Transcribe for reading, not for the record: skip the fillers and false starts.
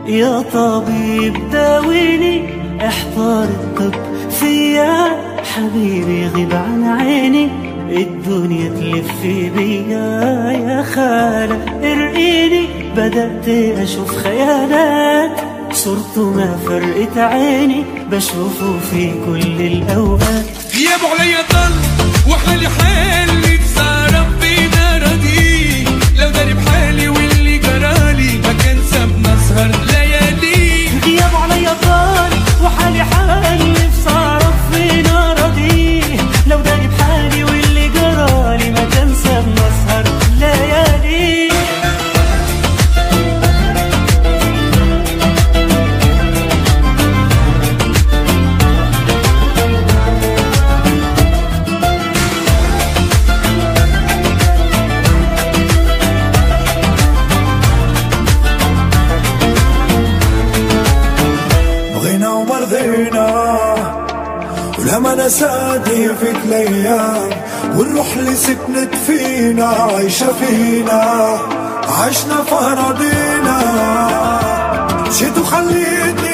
يا طبيب داويني، احضر الطب فيا حبيبي، غيب عن عيني الدنيا تلف بيا. يا خالة ارقيني، بدأت اشوف خيالات، صورته ما فرقت عيني، بشوفه في كل الاوقات. غيابه عليا ضل وحالي حالي، بصار ربنا راضي، لو داري بحالي واللي جرالي ما كان سابنا سهر ليالي. غيابه عليا ضل وحالي حالي، بصار ربنا راضي، لو داري بحالي واللي جرالي ما كان سابنا سهر ليالي. ولما نسادي فيك الايام، والروح اللي سكنت فينا عايشة فينا، عشنا في أراضينا، مشيت وخليتني